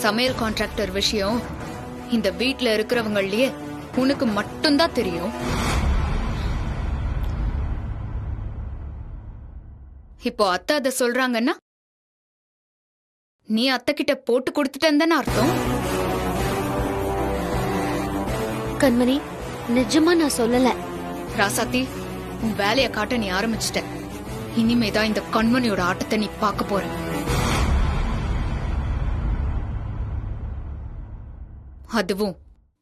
சமையல் கான்ட்ராக்டர் விஷயம் இந்த வீட்ல இருக்கிறவங்களே உனக்கு மட்டும்தான் தெரியும். இப்போ அத்தை அத சொல்றாங்கன்னா நீ அத்தை கிட்ட போட்டு கொடுத்துட்டேன்னு அர்த்தம். கண்மணி, நிஜமா நான் சொல்லல. ராசாத்தி, உன் வேலைய காட்ட நீ ஆரம்பிச்சிட்ட. இனிமேதான் இந்த கண்மணியோட ஆட்டத்தை நீ பார்க்க போற. அதுவும்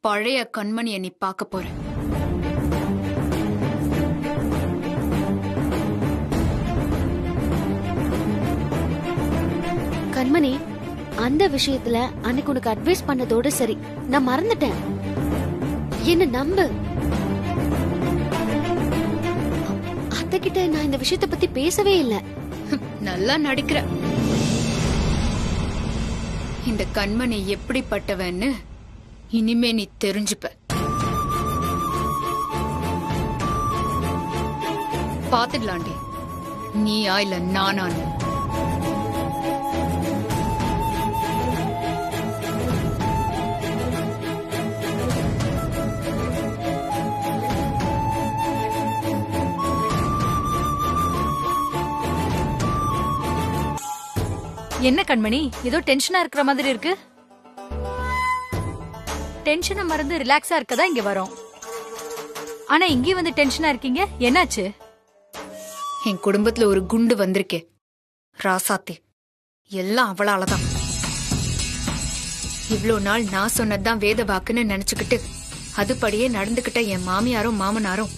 பழைய கண்மணிய நீ பார்க்க போற. கண்மணி, அந்த விஷயத்துல அன்னைக்கு உனக்கு அட்வைஸ் பண்ணதோட சரி, நான் மறந்துட்டேன். என்ன நம்பு. அத்தை கிட்ட நான் இந்த விஷயத்த பத்தி பேசவே இல்ல. நல்லா நடிக்கிற. இந்த கண்மணி எப்படிப்பட்டவன்னு இனிமே நீ தெரிஞ்சுப்ப. பாத்துடலாண்டி, நீயா இல்ல நானான்னு. என்ன கண்மணி, ஏதோ டென்ஷனா இருக்கிற மாதிரி இருக்கு? டென்ஷனை மறந்து ரிலாக்ஸா இருக்கதா இங்க வரோம். ஆனா இங்கேயும் வந்து டென்ஷனா இருக்கீங்க, என்னாச்சு? என் குடும்பத்துல ஒரு குண்டு வந்திருக்கே ராசாத்தி, எல்லாம் அவளாலதான். இவ்ளோ நாள் நான் சொன்னதுதான் வேத வாக்குன்னு நினைச்சுக்கிட்டு அதுபடியே நடந்துகிட்ட என் மாமியாரும் மாமனாரும்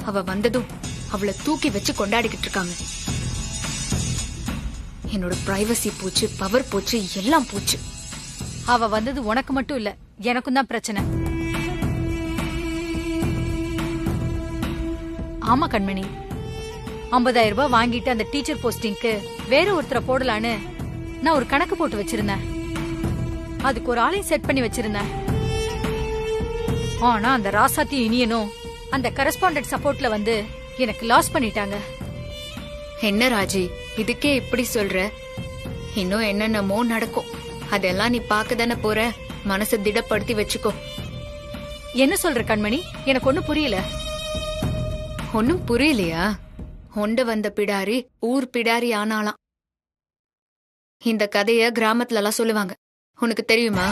அவ வந்ததும் அவளை தூக்கி வச்சு கொண்டாடிக்கிட்டு இருக்காங்க. என்னோட பிரைவசி போச்சு, பவர் போச்சு, எல்லாம் போச்சு. அவ வந்தது உனக்கு மட்டும் இல்ல, எனக்கும் தான் பிரச்சனை. ஆமா கண்மணி, 50,000 ரூபாய் வாங்கிட்டு அந்த டீச்சர் போஸ்டிங்க்கு வேற ஒருத்தரை போடலான்னு நான் ஒரு கணக்கு போட்டு வச்சிருந்தேன். அதுக்கு ஒரு ஆளையும் செட் பண்ணி வச்சிருந்தேன். ஆனா அந்த ராசாத்தி இனியனும் அந்த கரஸ்பாண்டன்ட் சப்போர்ட்ல வந்து எனக்கு லாஸ் பண்ணிட்டாங்க. என்ன ராஜி, இதுக்கே இப்படி சொல்ற? இன்னும் என்னென்னமோ நடக்கும். அதெல்லாம் நீ பாக்கதானே போற. மனசை திடப்படுத்தி வச்சுக்கோ. என்ன சொல்ற கண்மணி, எனக்கு ஒண்ணும் புரியல. ஒன்னும் புரியலையா? ஒண்ட வந்த பிடாரி ஊர் பிடாரி ஆனாலாம். இந்த கதைய கிராமத்துல எல்லாம் சொல்லுவாங்க. உனக்கு தெரியுமா?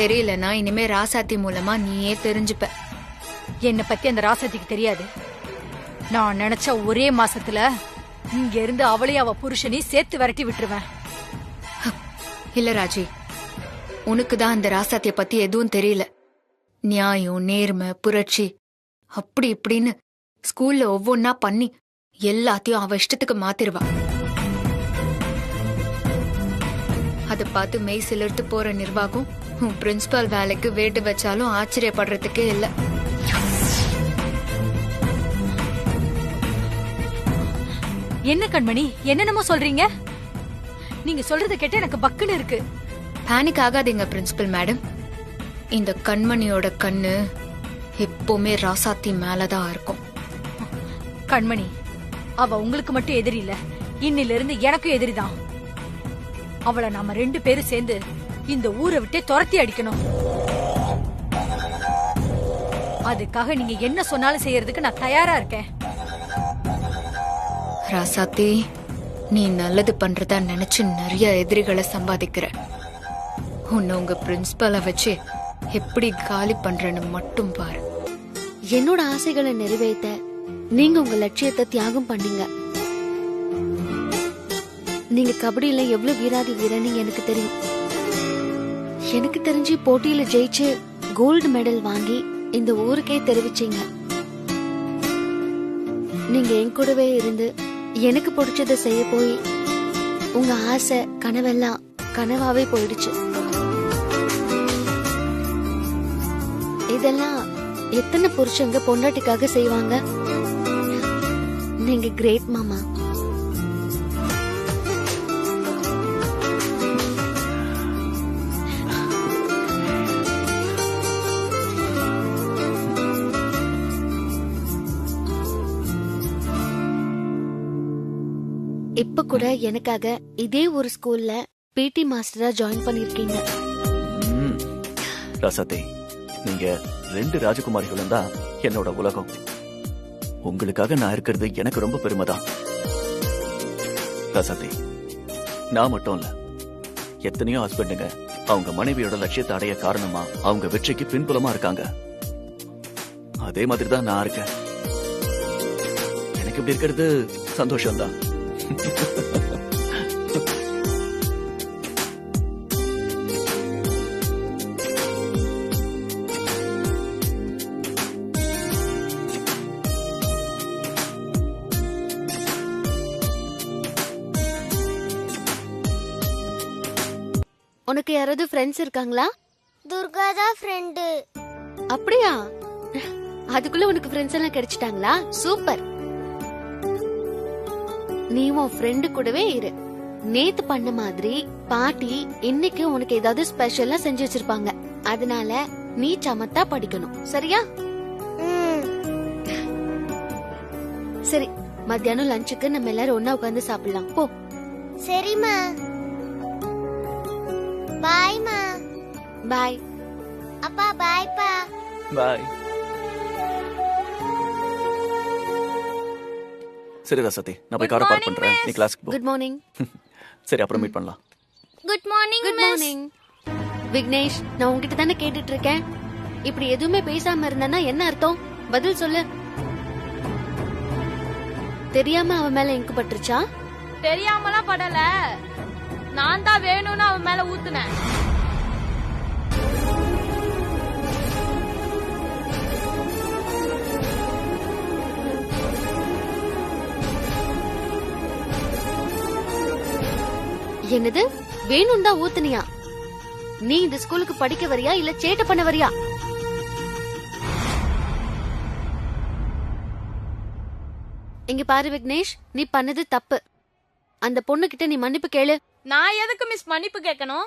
தெரியலனா இனிமே ராசாத்தி மூலமா நீயே தெரிஞ்சுப்ப. என்ன பத்தி அந்த ராசாத்திக்கு தெரியாது. நான் நினைச்ச ஒரே மாசத்துல இங்க இருந்து அவளையும் அவ புருஷனையும் சேர்த்து விரட்டி விட்டுருவேன். இல்ல ராஜி, உனக்குதான் அந்த ராசாத்திய பத்தி எதுவும் தெரியல. நியாயம், நேர்மை, புரட்சி அப்படி இப்படின்னு ஸ்கூல்ல ஒவ்வொன்னா பண்ணி எல்லாத்தையும் அவ இஷ்டத்துக்கு மாத்திருவா. அத பார்த்து மெய் சிலிர்த்து போற நிர்வாகம் உன் பிரின்சிபால் வேலைக்கு வேட்டு வச்சாலும் ஆச்சரியப்படுறதுக்கே இல்ல. என்ன கண்மணி, என்னென்னமோ சொல்றீங்க? நீங்க சொல்றத கேட்டு எனக்கு பக்குன்னு இருக்கு. பேனிக் ஆகாதீங்க பிரின்சிபல் மேடம். இந்த கண்மணியோட கண்ணு எப்பவுமே ராசாத்தி மேலதான் இருக்கும். கண்மணி, அவ உங்களுக்கு மட்டும் எதிரி இல்ல, இன்னில இருந்து எனக்கும் எதிரிதான். அவளை நாம 2 பேரும் சேர்ந்து இந்த ஊரை விட்டு துரத்தி அடிக்கணும். அதுக்காக நீங்க என்ன சொன்னாலும் செய்யறதுக்கு நான் தயாரா இருக்கேன். ராசாத்தி, நீ நல்லது பண்றதா நினைச்சு நிறைய எதிரிகளை சம்பாதிக்கிற. உன்னை உங்க பிரின்சிபலை வச்சு எப்படி காலி பண்றேன்னு மட்டும் பாரு. என்னோட ஆசைகளை நிறைவேற்ற நீங்க உங்க லட்சியத்தை தியாகம் பண்ணீங்க. நீங்க கபடியில எவ்வளவு வீராதி வீரன்னு எனக்கு தெரியும். எனக்கு தெரிஞ்சு போட்டியில ஜெயிச்சு கோல்டு மெடல் வாங்கி இந்த ஊருக்கே தெரிவிச்சீங்க. நீங்க என் கூடவே இருந்து எனக்கு பிடிச்சத செய்ய போய் உங்க ஆசை கனவெல்லாம் கனவாவே போயிடுச்சு. இதெல்லாம் எத்தனை புருஷங்க பொண்டாட்டிக்காக செய்வாங்க? நீங்க கிரேட் மாமா. இப்ப கூட எனக்காக இதே ஒரு ஸ்கூல்ல பிடி மாஸ்டரா ஜாயின் பண்ணிருக்கீங்க. ரசத்தை, நீங்க 2 ராஜகுமாரிகளும் தான் என்னோட உலகம். உங்களுக்காக நான் இருக்கிறது எனக்கு ரொம்ப பெருமைதான். ரசத்தை, நான் மட்டும் இல்ல, எத்தனையோ ஹஸ்பண்டுங்க அவங்க மனைவியோட லட்சியத்தை அடைய காரணமா அவங்க வெற்றிக்கு பின்புலமா இருக்காங்க. அதே மாதிரி தான் நான் இருக்கேன். எனக்கு இப்படி இருக்கிறது சந்தோஷம்தான். உனக்கு யாராவது ஃப்ரெண்ட்ஸ் இருக்காங்களா? துர்கா தான் ஃப்ரெண்டு. அப்படியா? அதுக்குள்ள உனக்கு ஃப்ரெண்ட்ஸ் எல்லாம் கிடைச்சிட்டாங்களா? சூப்பர். நீ உன் ஃப்ரெண்டு கூடவே இரு. நேத்து பண்ண மாதிரி பாட்டி இன்னைக்கு உனக்கு ஏதாவது ஸ்பெஷலா செஞ்சு வச்சிருப்பாங்க. அதனால நீ சமத்தா படிக்கணும், சரியா? சரி, மத்தியானம் லஞ்சுக்கு நம்ம எல்லாரும் ஒன்னா உட்கார்ந்து சாப்பிடலாம். போ. சரிம்மா. பாய்மா. பாய். அப்பா பாய்ப்பா. பாய். சரி ரசத்தை, நான் போய் காரை பார்க் பண்றேன். நீ கிளாஸ்க்கு போ. Good morning. சரி, அப்புறம் மீட் பண்ணலாம். Good morning. Good morning. Vignesh, நான் உன்கிட்ட தானே கேட்டுட்டு இருக்கேன். இப்படி எதுவுமே பேசாம இருந்தனா என்ன அர்த்தம்? பதில் சொல்லு. தெரியாம அவன் மேல இங்கு பட்டுருச்சா? தெரியாமலாம் படல, நான் தான் வேணும்னு அவன் மேல ஊத்துனேன். என்னது? வேணும் தான் ஊத்துனியா? நீ இந்த ஸ்கூலுக்கு படிக்க வரியா இல்ல சேட்டை பண்ண வரியா? இங்க பாரு விக்னேஷ், நீ பண்ணது தப்பு. அந்த பொண்ணு கிட்ட நீ மன்னிப்பு கேளு. நான் எதுக்கு மிஸ் மன்னிப்பு கேட்கணும்?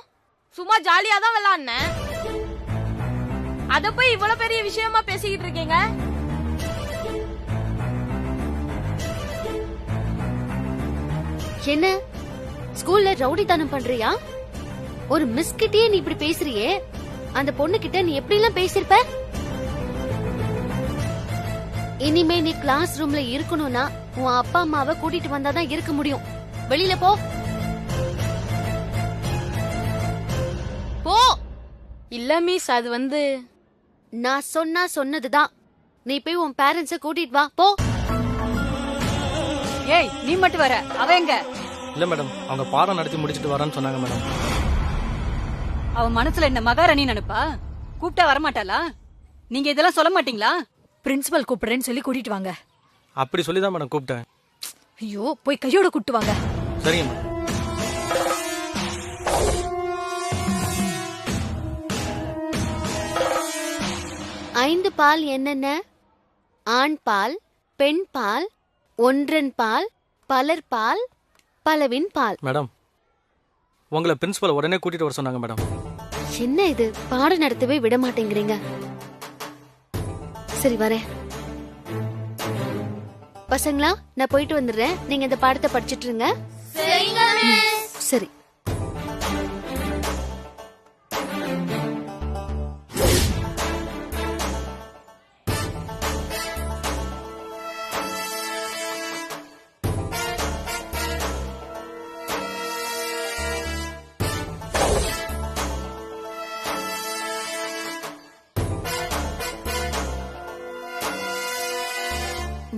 சும்மா ஜாலியா தான் விளையாடுனேன். அத போய் இவ்வளவு பெரிய விஷயமா பேசிக்கிட்டு இருக்கீங்க. என்ன ஸ்கூல்ல ரவுடித்தனம் பண்றியா? ஒரு மிஸ் கிட்டயே நீ இப்படி பேசுறியே, அந்த பொண்ணு கிட்ட நீ எப்படி எல்லாம் பேசிருப்ப? இனிமே நீ கிளாஸ் ரூம்ல இருக்கணும்னா உன் அப்பா அம்மாவை கூட்டிட்டு வந்தாதான் இருக்க முடியும். வெளியில போ. போ. இல்ல மிஸ், அது வந்து நான் சொன்னதுதான். நீ போய் உன் பேரண்ட்ஸ கூட்டிட்டு வா. போ. ஏய், நீ மட்டும் வர, அவ எங்க? இல்ல மேடம், அவங்க பாடம் நடத்தி முடிச்சிட்டு வரேன்னு சொன்னாங்க மேடம். அவ மனசுல என்ன மகாராணி நினைப்பா? கூப்பிட்டா வரமாட்டாளா? நீங்க இதெல்லாம் சொல்ல மாட்டீங்களா? பிரின்சிபல் கூப்பிடுறேன்னு சொல்லி கூட்டிட்டு வாங்க. அப்படி சொல்லிதான் மேடம் கூப்பிட்டேன். ஐயோ, போய் கையோட கூட்டு வாங்க. சரிங்க மேடம். ஐந்து பால் என்னென்ன? ஆண் பால், பெண் பால், ஒன்றன் பால், பலர் பால், பலவின் பால். மேடம், உங்களை பிரின்சிபல் உடனே கூட்டிட்டு வர சொன்னாங்க மேடம். என்ன இது, பாடம் நடத்தவே விட மாட்டேங்கிறீங்க. சரி வரேன். பசங்களா, நான் போயிட்டு வந்துடுறேன். நீங்க இந்த பாடத்தை படிச்சிட்டு இருங்க. சரி.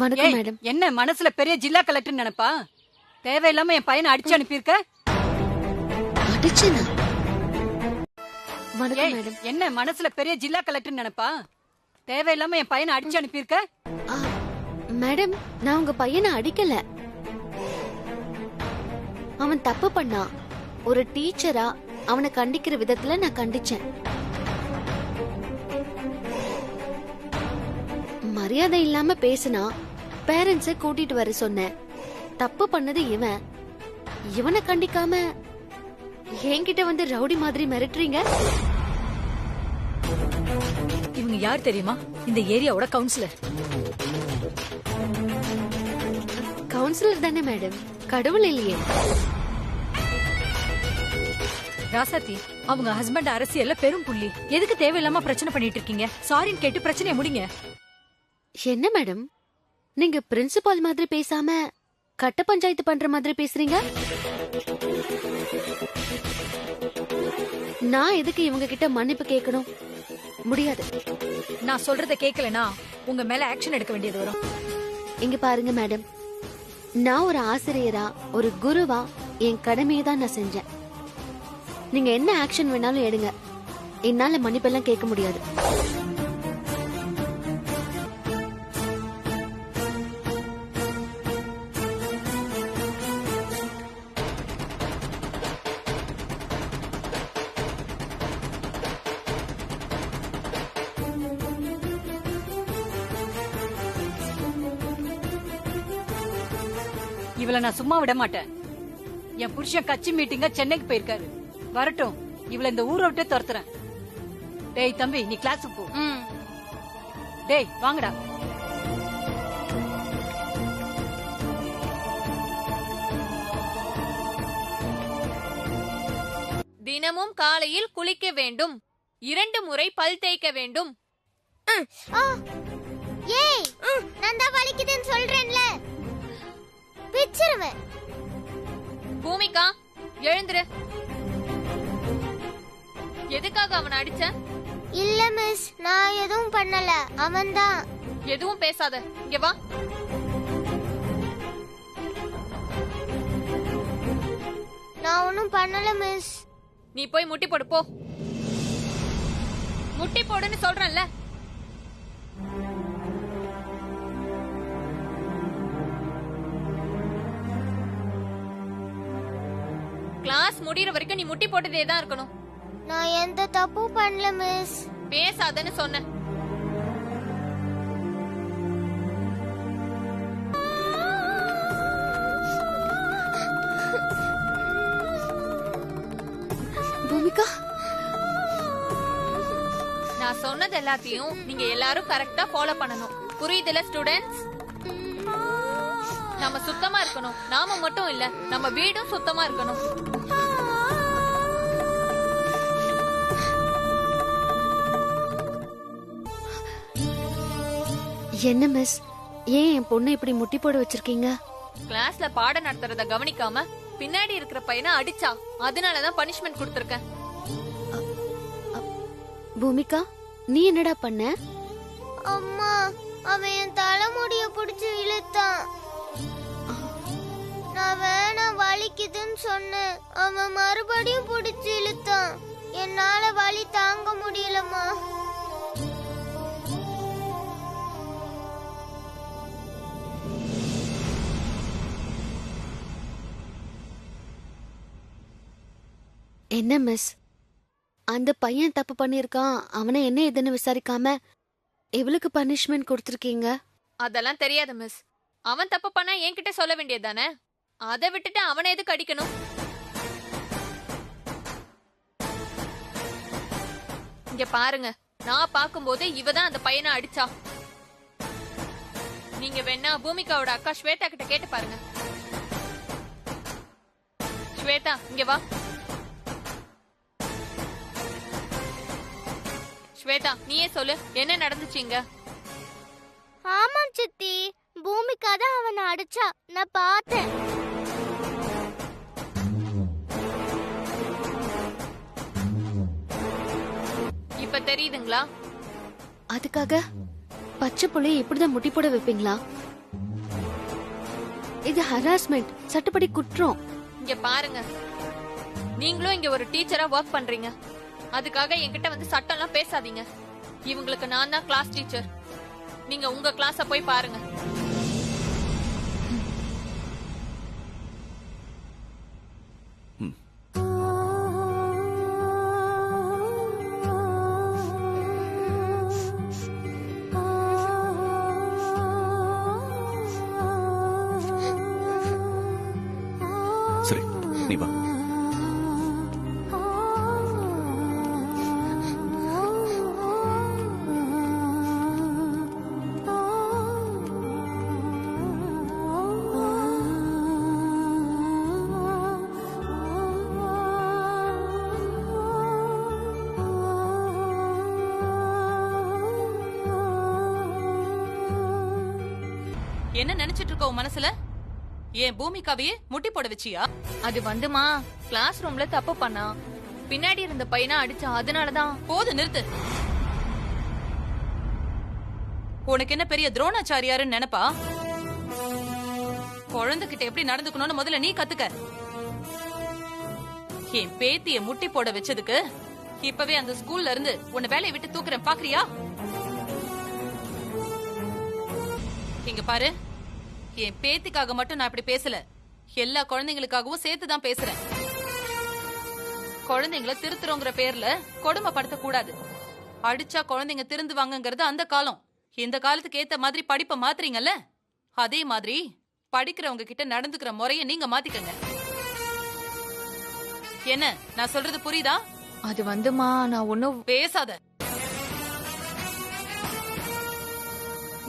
வணக்கம் ஏய், மேடம். என்ன மனசுல பெரிய ஜில்லா கலெக்டர் நினைப்பா? தேவையில்லாம என் பையனை அடிச்சு அனுப்பியிருக்க. அடிச்சனா? வணக்கம் ஏய், மேடம். என்ன மனசுல பெரிய ஜில்லா கலெக்டர் நினைப்பா? தேவையில்லாம என் பையனை அடிச்சு அனுப்பியிருக்க. ஆ, மேடம், நான் உங்க பையனை அடிக்கல. அவன் தப்பு பண்ணான். ஒரு டீச்சரா அவனை கண்டிக்கிற விதத்துல நான் கண்டிச்சேன். மரியாதை இல்லாம பேசினா பேரண்ட்ஸ கூட்டிட்டு வர சொன்னேன். தப்பு பண்ணது இவன். இவனை கண்டிக்காம என்கிட்ட வந்து ரவுடி மாதிரி மிரட்டுறீங்க. இவங்க யார் தெரியுமா? இந்த ஏரியாவோட கவுன்சிலர். கவுன்சிலர் தானே மேடம், கடவுள் இல்லையே. ராசாத்தி, அவங்க ஹஸ்பண்ட் அரசியல்ல பெரும் புள்ளி. எதுக்கு தேவையில்லாம பிரச்சனை பண்ணிட்டு இருக்கீங்க? சாரின்னு கேட்டு பிரச்சனையை முடிங்க. என்ன மேடம், நீங்க பிரின்சிபால் மாதிரி பேசாம கட்ட பஞ்சாயத்து பண்ற மாதிரி பேசுறீங்க? நான் எதுக்கு இவங்க கிட்ட மன்னிப்பு கேட்கணும்? முடியாது. நான் சொல்றத கேட்கலனா உங்க மேல ஆக்ஷன் எடுக்க வேண்டியது வரும். இங்க பாருங்க மேடம், நான் ஒரு ஆசிரியரா, ஒரு குருவா என் கடமையை தான் நான் செஞ்சேன். நீங்க என்ன ஆக்ஷன் வேணாலும் எடுங்க, என்னால மன்னிப்பெல்லாம் கேட்க முடியாது. இவள நான் சும்மா விட மாட்டேன். என் புருஷன் கட்சி மீட்டிங்க சென்னைக்கு போயிருக்காரு. வரட்டும், இவள இந்த ஊரை விட்டு துரத்துறேன். டேய் தம்பி, நீ கிளாஸுக்கு போ. டேய் வாங்கடா. தினமும் காலையில் குளிக்க வேண்டும், 2 முறை பல் தேய்க்க வேண்டும். ஏய் நான் தான் வலிக்குதுன்னு சொல்றேன்ல, பிச்சிருவேன். பூமிகா எழுந்துரு. எதுக்காக அவனை அடிச்ச? இல்ல மிஸ், நான் எதுவும் பண்ணல, அவன்தான். எதுவும் பேசாத, இங்க வா. நான் ஒன்னும் பண்ணல மிஸ். நீ போய் முட்டி போடு போ. முட்டி போடுன்னு சொல்றேன்ல. கிளாஸ் முடியற வரைக்கும் நீ முட்டி போட்டுட்டே தான் இருக்கணும். நான் எந்த தப்பும் பண்ணல மிஸ். பேசாதன்னு சொன்னேன். பூமிகா, நான் சொன்னது எல்லாத்தையும் நீங்க எல்லாரும் கரெக்டா ஃபாலோ பண்ணணும். புரியுதுல ஸ்டூடெண்ட்ஸ்? நம்ம சுத்தமா இருக்கணும். நாம மட்டும் இல்ல, நம்ம வீடும் சுத்தமா இருக்கணும். என்ன மிஸ், ஏன் என் பொண்ணு இப்படி முட்டி போட வச்சிருக்கீங்க? கிளாஸ்ல பாடம் நடத்துறத கவனிக்காம பின்னாடி இருக்கிற பையனை அடிச்சா, அதனாலதான் பனிஷ்மெண்ட் கொடுத்திருக்கேன். பூமிகா, நீ என்னடா பண்ண? அம்மா, அவன் என் தலைமுடிய பிடிச்சு இழுத்தான். நான் வேணாம் வலிக்குதுன்னு சொன்னேன், அவன் மறுபடியும் பிடிச்சு இழுத்தான். என்னால வலி தாங்க முடியலம்மா. என்ன மிஸ், அந்த பையன் தப்பு பண்ணிருக்கான், அவனை என்ன ஏதுன்னு விசாரிக்காம எவ்வளவுக்கு பனிஷ்மெண்ட் கொடுத்திருக்கீங்க? அதெல்லாம் தெரியாது மிஸ். அவன் தப்பு பண்ணா என்கிட்ட சொல்ல வேண்டியது தானே. அதை விட்டுட்டு அவனை எதுக்கு அடிக்கணும்? இங்க பாருங்க, நான் பாக்கும்போது இவதான் அந்த பையனை அடிச்சா. நீங்க வேணா பூமிகாவோட அக்கா ஸ்வேதா கிட்ட கேட்டு பாருங்க. ஸ்வேதா, இங்க வா. ஸ்வேதா, நீயே சொல்லு, என்ன நடந்துச்சுங்க? ஆமா சித்தி, பூமிகா தான் அவனை அடிச்சா, நான் பார்த்தேன். இப்ப தெரியுதுங்களா? அதுக்காக பச்சை புள்ளைய இப்படிதான் முட்டி போட வைப்பீங்களா? இது ஹராஸ்மெண்ட், சட்டப்படி குற்றம். இங்க பாருங்க, நீங்களும் இங்க ஒரு டீச்சரா ஒர்க் பண்றீங்க. அதுக்காக என்கிட்ட வந்து சட்டம் எல்லாம் பேசாதீங்க. இவங்களுக்கு நான் தான் கிளாஸ் டீச்சர். நீங்க உங்க கிளாஸ போய் பாருங்க. சரி, நீ வா. என்ன நினைச்சிட்டு இருக்க உன் மனசுல? என் பூமிக்காவையே முட்டி போட வச்சியா? அது வந்துமா கிளாஸ் ரூம்ல தப்பு பண்ணா, பின்னாடி இருந்த பையனா அடிச்சா, அதனாலதான். போது நிறுத்து. உனக்கு என்ன பெரிய துரோணாச்சாரியாருன்னு நினைப்பா? குழந்தைகிட்ட எப்படி நடந்துக்கணும்னு முதல்ல நீ கத்துக்க. என் பேத்திய முட்டி போட வச்சதுக்கு இப்பவே அந்த ஸ்கூல்ல இருந்து உன்னை வேலையை விட்டு தூக்குறேன், பாக்குறியா? இங்க பாரு, என் பேத்திக்காக மட்டும் நான் இப்படி பேசல, எல்லா குழந்தைங்களுக்காகவும் சேர்த்துதான் பேசுறேன். குழந்தைங்களை திருத்துறோங்கிற பேர்ல கொடுமைப்படுத்த கூடாது. அடிச்சா குழந்தைங்க திருந்துவாங்கங்கிறது அந்த காலம். இந்த காலத்துக்கு ஏத்த மாதிரி படிப்பை மாத்துறீங்கல்ல, அதே மாதிரி படிக்கிறவங்க கிட்ட நடந்துக்கிற முறைய நீங்க மாத்திக்கங்க. என்ன நான் சொல்றது புரியுதா? அது வந்துமா நான் ஒன்னும் பேசாத.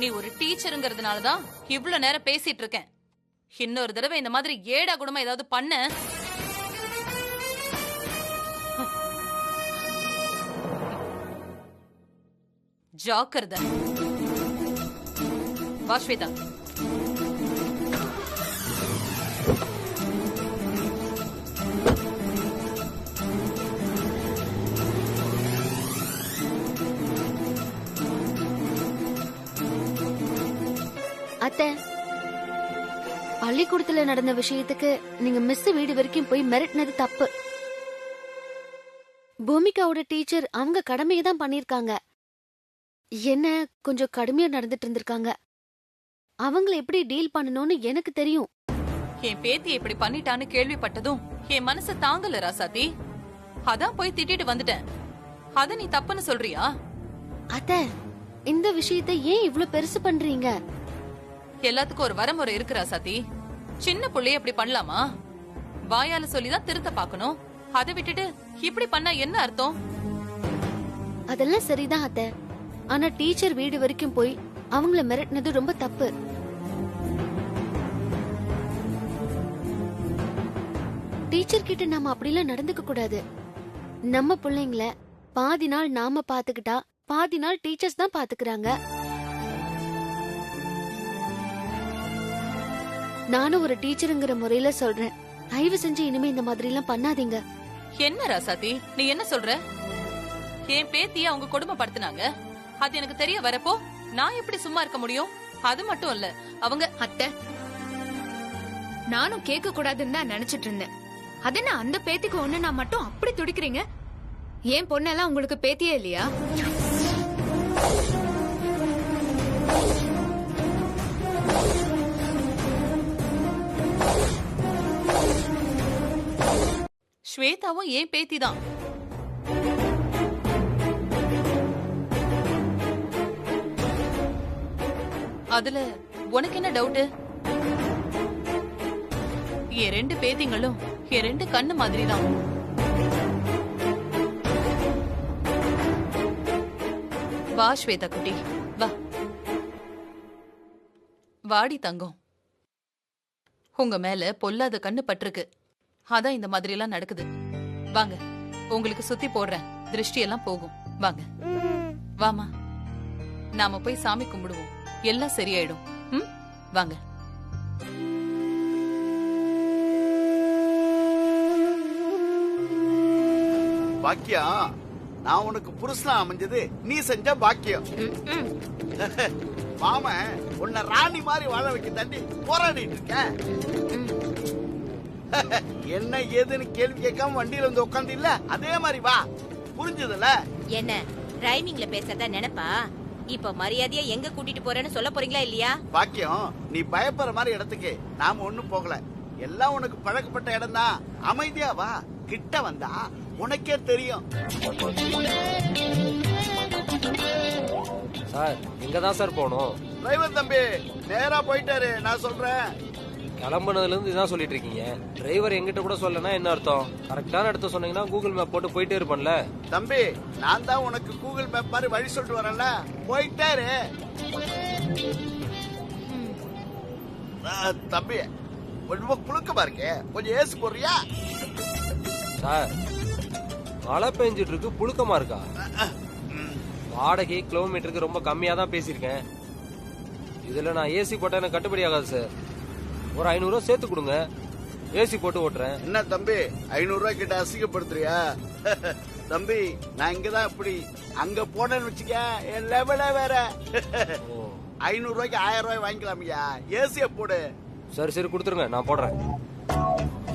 நீ ஒரு டீச்சருங்கிறதுனாலதான் இவ்வளவு நேரம் பேசிட்டு இருக்கேன். இன்னொரு தடவை இந்த மாதிரி ஏடா குணமா ஏதாவது பண்ண, ஜாக்கிரதை. வா ஸ்வேதா. அத்தை, பள்ளிக்கூடத்துல நடந்த விஷயத்துக்கு நீங்க மிஸ் வீடு வரைக்கும் போய் மிரட்டினது தப்பு. பூமிகாவோட டீச்சர் அவங்க கடமையை தான் பண்ணிருக்காங்க. என்ன கொஞ்சம் கடுமையா நடந்துட்டு இருந்திருக்காங்க. அவங்கள எப்படி டீல் பண்ணணும்னு எனக்கு தெரியும். என் பேத்தியை இப்படி பண்ணிட்டான்னு கேள்விப்பட்டதும் என் மனசு தாங்கல ராசாத்தி. அதான் போய் திட்டிட்டு வந்துட்டேன். அத நீ தப்புன்னு சொல்றியா? அத்தை, இந்த விஷயத்தை ஏன் இவ்ளோ பெருசு பண்றீங்க? எல்லாத்துக்கும் ஒரு வரமுறை இருக்கு ராசாத்தி. சின்ன புள்ளைய இப்படி பண்ணலாமா? வாயால சொல்லிதான் திருத்த பாக்கணும். அதை விட்டுட்டு இப்படி பண்ணா என்ன அர்த்தம்? அதெல்லாம் சரிதான் அத்தை, ஆனா டீச்சர் வீடு வரைக்கும் போய் அவங்கள மிரட்டினது ரொம்ப தப்பு. டீச்சர் கிட்ட நாம அப்படிலாம் நடந்துக்க கூடாது. நம்ம பிள்ளைங்கள பாதி நாள் நாம பாத்துக்கிட்டா பாதி நாள் டீச்சர்ஸ் தான் பாத்துக்கிறாங்க. நானும் ஒரு டீச்சருங்கிற முறையில சொல்றேன், தயவு செஞ்சு இனிமே இந்த மாதிரி எல்லாம் பண்ணாதீங்க. என்ன ராசாத்தி நீ என்ன சொல்ற? என் பேத்திய அவங்க கொடுமைப்படுத்தினாங்க, அது எனக்கு தெரிய வரப்போ நான் எப்படி சும்மா இருக்க முடியும்? அது மட்டும் இல்ல, அவங்க அத்தை, நானும் கேட்க கூடாதுன்னு தான் நினைச்சிட்டு இருந்தேன். அதென்ன அந்த பேத்திக்கு ஒண்ணு நான் மட்டும் அப்படி துடிக்கிறீங்க? ஏன் பொண்ணெல்லாம் உங்களுக்கு பேத்தியே இல்லையா? ஸ்வேதாவும் ஏன் பேத்தி தான். அதுல உனக்கு என்ன டவுட்? என் ரெண்டு பேத்திங்களும் என் ரெண்டு கண்ணு மாதிரி தான். வா ஸ்வேதா குட்டி, வா. வாடி தங்கம். உங்க மேல பொல்லாத கண்ணு பட்டிருக்கு, அதான் இந்த மாதிரி எல்லாம் நடக்குது. வாங்க, உங்களுக்கு சுத்தி போடுறேன், திருஷ்டி எல்லாம் போகும். வாங்க வாமா, நாம போய் சாமி கும்பிடுவோம், எல்லாம் சரியாயிடும். வாங்க. பாக்கியம், நான் உனக்கு புருஷனா அமைஞ்சது நீ செஞ்ச பாக்கியம். மாமன் உன்னை ராணி மாதிரி வாழ வைக்க தாண்டி போராடிட்டு இருக்க. என்ன ஏதுன்னு கேள்வி கேட்காம வண்டியில வந்து உட்காந்து இல்ல, அதே மாதிரி வா. புரிஞ்சதுல? என்ன ரைமிங்ல பேசுறதா நினைப்பா? இப்ப மரியாதையா எங்க கூட்டிட்டு போறேன்னு சொல்ல போறீங்களா இல்லையா? பாக்கியம், நீ பயப்படுற மாதிரி இடத்துக்கு நாம ஒண்ணும் போகல. எல்லாம் உனக்கு பழக்கப்பட்ட இடம் தான். அமைதியா வா, கிட்ட வந்தா உனக்கே தெரியும். சார், எங்க தான் சார் போகணும்? டிரைவர் தம்பி நேரா போயிட்டாரு, நான் சொல்றேன். கிளம்புனதுல இருந்து இதான் சொல்லிட்டு இருக்கீங்க. டிரைவர் எங்கிட்ட கூட சொல்லனா என்ன அர்த்தம்? கரெக்டான இடத்த சொன்னீங்கன்னா கூகுள் மேப் போட்டு போயிட்டே இருப்பேன்ல. தம்பி, நான் தான் உனக்கு கூகுள் மேப் மாதிரி வழி சொல்லிட்டு வரேன்ல, போயிட்டாரு. தம்பி ரொம்ப புழுக்கமா இருக்கே, கொஞ்சம் ஏசி போடுறியா? சார், மழை பெஞ்சிட்டு இருக்கு, புழுக்கமா இருக்கா? வாடகை கிலோமீட்டருக்கு ரொம்ப கம்மியா தான் பேசியிருக்கேன். இதுல நான் ஏசி போட்டா எனக்கு கட்டுப்படி ஆகாது சார். ஒரு 500 ரூபா சேர்த்து கொடுங்க, ஏசி போட்டு ஓட்டுறேன். என்ன தம்பி 500 ரூபாய் கிட்ட அசிங்கப்படுத்துறியா? தம்பி நான் இங்கதான் இப்படி அங்க போனேன்னு வச்சுக்க என் லெவலே வேற. 500 ரூபாய்க்கு 1000 ரூபாய் வாங்கிக்கலாமியா, ஏசிய போடு. சரி சரி கொடுத்துருங்க, நான் போடுறேன்.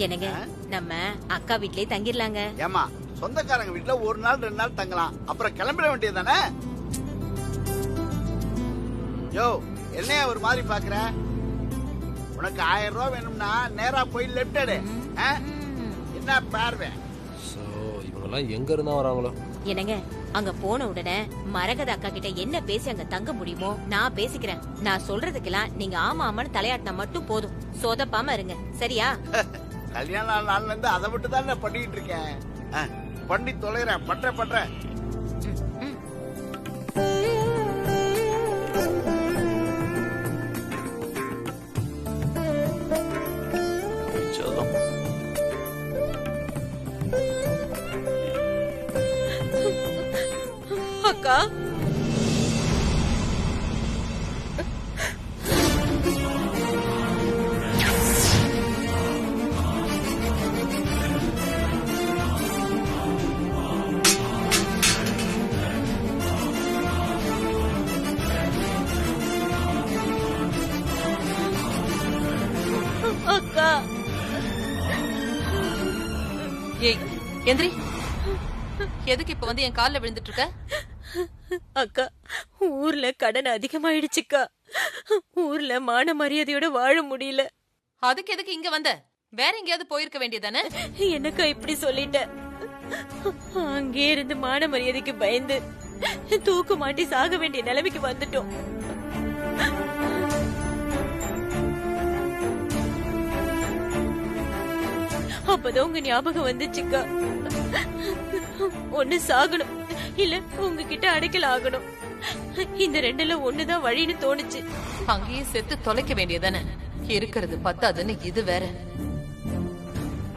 என்னங்க நம்ம அக்கா வீட்லயே தங்கிடலாங்க. ஏமா சொந்தக்காரங்க வீட்டுல 1 நாள் 2 நாள் தங்கலாம், அப்புறம் கிளம்பிட வேண்டியது தானே? யோ என்னையா ஒரு மாதிரி பாக்குற? உனக்கு 1000 ரூபாய் வேணும்னா நேரா போய் லெப்ட் எடு. என்ன பார்வை? இவங்கெல்லாம் எங்க இருந்தா வராங்களோ? என்னங்க அங்க போன உடனே மரகத அக்கா கிட்ட என்ன பேசி அங்க தங்க முடியுமோ நான் பேசிக்கிறேன். நான் சொல்றதுக்கெல்லாம் நீங்க ஆமா ஆமான்னு தலையாட்டினா மட்டும் போதும், சொதப்பாம இருங்க சரியா? கல்யாண நாள்ல இருந்து அதை விட்டு தான் நான் பண்ணிட்டு இருக்கேன். பண்ணி தொலைறேன், பண்றேன். அக்கா அக்கா ஏய் எந்திரி. எதுக்கு இப்ப வந்து என் கால்ல விழுந்துட்டு இருக்க? அக்கா ஊர்ல கடன் அதிகமாயிடுச்சுக்கா, ஊர்ல மான மரியாதையோட வாழ முடியல. அதுக்கு எதுக்கு இங்க வந்த? வேற எங்கேயாவது போயிருக்க வேண்டியதானே? என்னக்கா இப்படி சொல்லிட்ட? அங்கே இருந்து மான மரியாதைக்கு பயந்து தூக்கு மாட்டி சாக வேண்டிய நிலைமைக்கு வந்துட்டோம். அப்பதான் உங்க ஞாபகம் வந்துச்சுக்கா, ஒண்ணு சாகணும் இல்ல உங்ககிட்ட அடைக்கல ஆகணும், இந்த ரெண்டுல ஒண்ணுதான் வழின்னு தோணுச்சு. அங்கேயே செத்து தொலைக்க வேண்டியதானே? இருக்கிறது பத்தாதுன்னு இது வேற.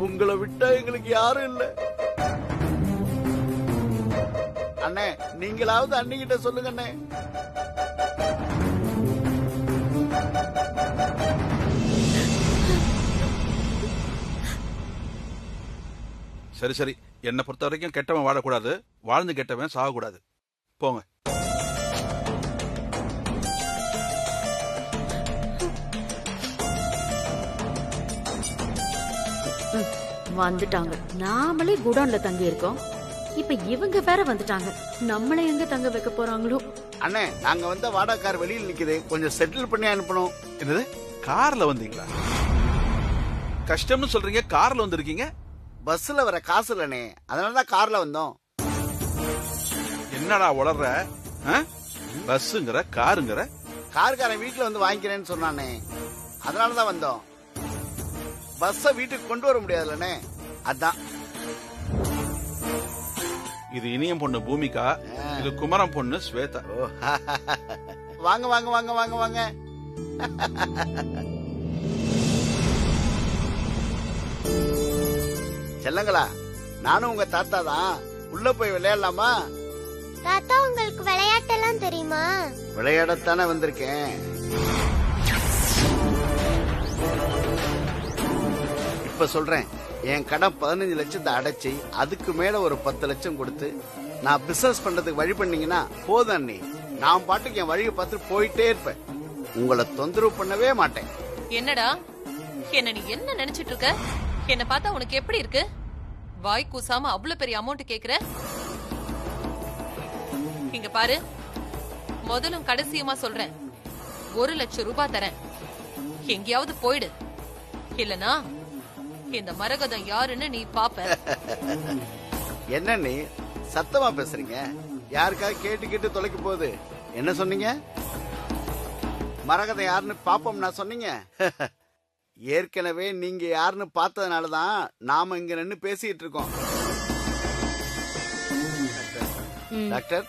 உங்களை விட்டா எங்களுக்கு யாரும் இல்ல. அண்ணே நீங்களாவது அண்ணிகிட்ட சொல்லுங்க அண்ணே. சரி சரி, என்னை பொறுத்த வரைக்கும் கெட்டவன் வாழக்கூடாது, வாழ்ந்து கெட்டவன் சாகக்கூடாது. போங்க. வந்துட்டாங்க. நாமளே குடோன்ல தங்கி இருக்கோம், இப்ப இவங்க வேற வந்துட்டாங்க. நம்மள எங்க தங்க வைக்க போறாங்களோ? அண்ணே நாங்க வந்த வாடகை கார் வெளியில் நிக்குது, கொஞ்சம் செட்டில் பண்ணி அனுப்பணும். என்னது கார்ல வந்தீங்களா? கஷ்டம்னு சொல்றீங்க, கார்ல வந்திருக்கீங்க? பஸ்ல வர காசு இல்லனே, அதனாலதான் கார்ல வந்தோம். என்னடா உளர்ற? பஸ்ஸுங்கிற காருங்கிற? கார்காரன் வீட்டுல வந்து வாங்கிக்கிறேன்னு சொன்னானே, அதனாலதான் வந்தோம். பஸ்ஸ வீட்டுக்கு கொண்டு வர முடியாதுல்லனே, அதான். இது இனியம் பொண்ணு பூமிகா, இது குமரம் பொண்ணு ஸ்வேதா. வாங்க வாங்க வாங்க வாங்க வாங்க. செல்லங்களா, நானும் உங்க தாத்தா தான். உள்ள போய் விளையாடலாமா? தாத்தா உங்களுக்கு விளையாட்டெல்லாம் தெரியுமா? விளையாடத்தானே வந்திருக்கேன். இப்ப சொல்றேன், என் கடன் 15 லட்சத்தை அடைச்சி அதுக்கு மேல ஒரு 10 லட்சம் கொடுத்து நான் பிசினஸ் பண்றதுக்கு வழி பண்ணீங்கன்னா போதும் அண்ணி. நான் பாட்டுக்கு என் வழியை பார்த்து போயிட்டே இருப்பேன், உங்களை தொந்தரவு பண்ணவே மாட்டேன். என்னடா என்ன நீ என்ன நினைச்சிட்டு இருக்க? என்ன பார்த்தா உனக்கு எப்படி இருக்கு? வாய் கூசாம அவ்வளவு பெரிய அமௌண்ட் கேக்குற? இங்க பாரு, முதலும் கடைசியுமா சொல்றேன், 1 லட்சம் ரூபாய் தரேன், எங்கேயாவது போயிடு. இல்லனா இந்த மரகதம் யாருன்னு நீ பாப்ப. என்ன நீ சத்தமா பேசுறீங்க? யாருக்காக கேட்டு கேட்டு தொலைக்க போகுது? என்ன சொன்னீங்க? மரகதம் யாருன்னு பாப்போம் நான் சொன்னீங்க? ஏற்கனவே நீங்க யாருன்னு பார்த்ததுனாலதான் நாம இங்க நின்னு பேசிட்டு இருக்கோம். டாக்டர்,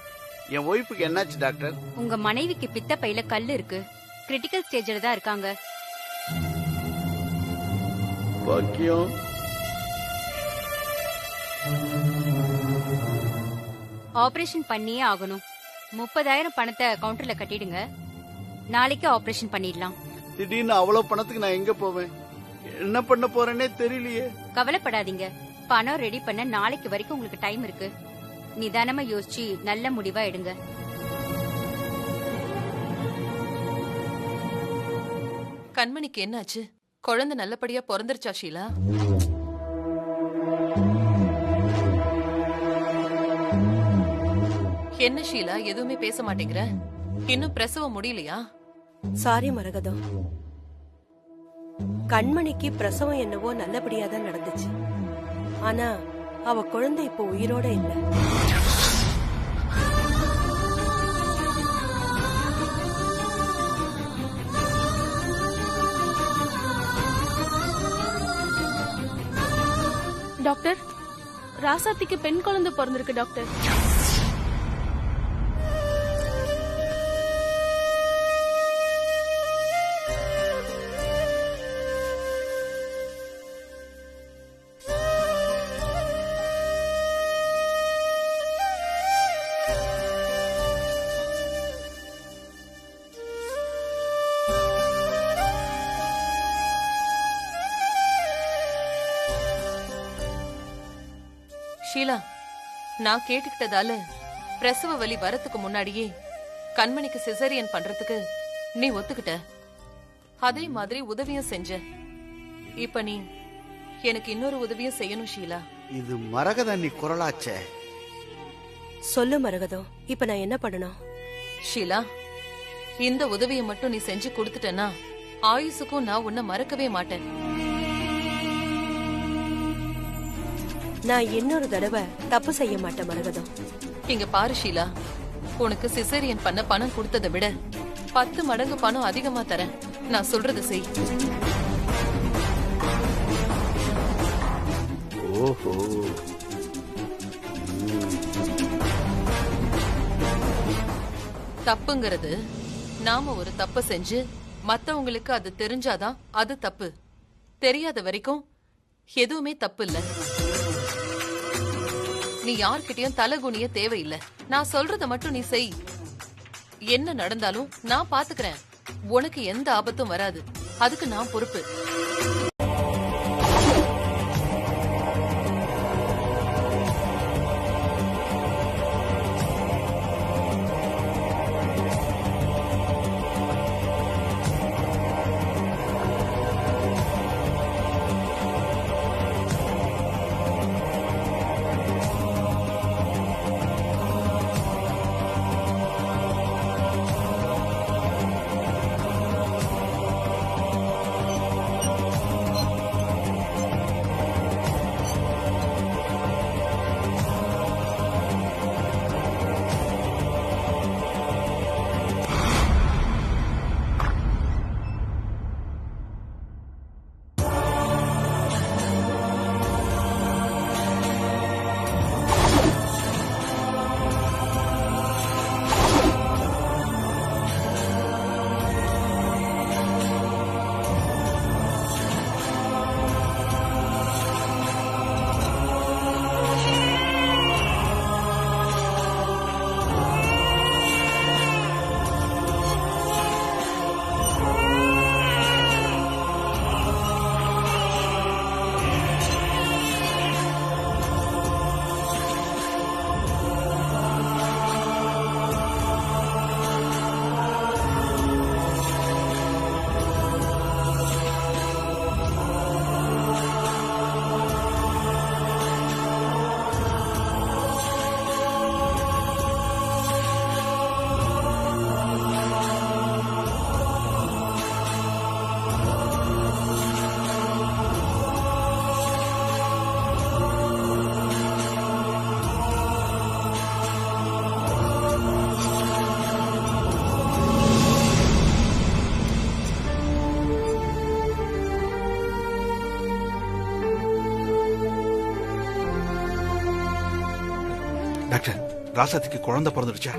என் ஒய்ஃபுக்கு என்னாச்சு டாக்டர்? உங்க மனைவிக்கு பித்த பையில கல்லு இருக்கு, கிரிட்டிக்கல் ஸ்டேஜ்ல தான் இருக்காங்க. பாக்கியம். ஆபரேஷன் பண்ணியே ஆகணும். 30,000 பணத்தை கவுண்டர்ல கட்டிடுங்க. நாளைக்கு ஆபரேஷன் பண்ணிடலாம். திடீர்னு அவ்வளவு பணத்துக்கு நான் எங்க போவேன்? என்ன பண்ண போறேனே தெரியலையே. கவலைப்படாதீங்க, பணம் ரெடி பண்ண நாளைக்கு வரைக்கும் உங்களுக்கு டைம் இருக்கு. நிதானமா யோசிச்சு நல்ல முடிவா எடுங்க. கண்மணிக்கு என்னாச்சு? குழந்தை நல்லபடியா பிறந்துருச்சா ஷீலா? என்ன ஷீலா எதுவுமே பேச மாட்டேங்கிற? இன்னும் பிரசவம் முடியலையா? சாரி மரகதம், கண்மணிக்கு பிரசவம் என்னவோ நல்லபடியா தான் நடந்துச்சு. ஆனா அவ குழந்தை இப்போ உயிரோட இல்ல. டாக்டர், ராசாத்திக்கு பெண் குழந்தை பிறந்திருக்கு டாக்டர். ஷீலா, நான் கேட்டுக்கிட்டதால பிரசவ வலி வரத்துக்கு முன்னாடியே கண்மணிக்கு சிசரியன் பண்றதுக்கு நீ ஒத்துக்கிட்ட. அதே மாதிரி உதவியும் செஞ்ச. இப்ப நீ எனக்கு இன்னொரு உதவியும் செய்யணும் ஷீலா. இது மரகத நீ குரலாச்சே. சொல்லு மரகதம், இப்ப நான் என்ன பண்ணணும்? ஷீலா, இந்த உதவியை மட்டும் நீ செஞ்சு கொடுத்துட்டேன்னா ஆயுசுக்கும் நான் உன்னை மறக்கவே மாட்டேன். நான் இன்னொரு தடவை தப்பு செய்ய மாட்டேன் மரகதம். இங்க பாரு ஷீலா, உனக்கு சிசேரியன் பண்ண பணம் கொடுத்ததை விட 10 மடங்கு பணம் அதிகமா தரேன். நான் சொல்றத செய். ஓஹோ, தப்புங்கிறது நாம ஒரு தப்பு செஞ்சு மத்தவங்களுக்கு அது தெரிஞ்சாதான் அது தப்பு. தெரியாத வரைக்கும் எதுவுமே தப்பு இல்ல. நீ யார்கிட்டயும் தலகுனிய தேவையில்லை. நான் சொல்றத மட்டும் நீ செய். என்ன நடந்தாலும் நான் பாத்துக்கிறேன். உனக்கு எந்த ஆபத்தும் வராது. அதுக்கு நான் பொறுப்பு. டாக்டர், ராசாத்திக்கு குழந்தை பிறந்துடுச்சா?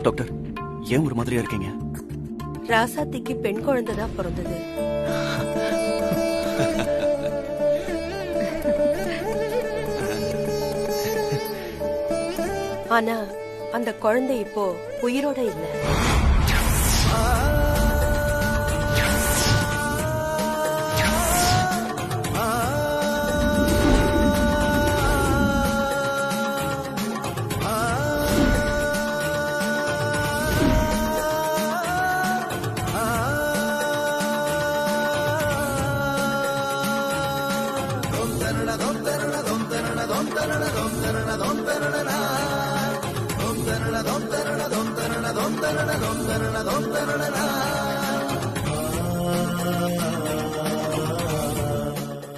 டாக்டர், ஏன் ஒரு மாதிரியா இருக்கீங்க? ராசாத்திக்கு பெண் குழந்தை தான் பிறந்தது. ஆனா அந்த குழந்தை இப்போ உயிரோட இல்ல.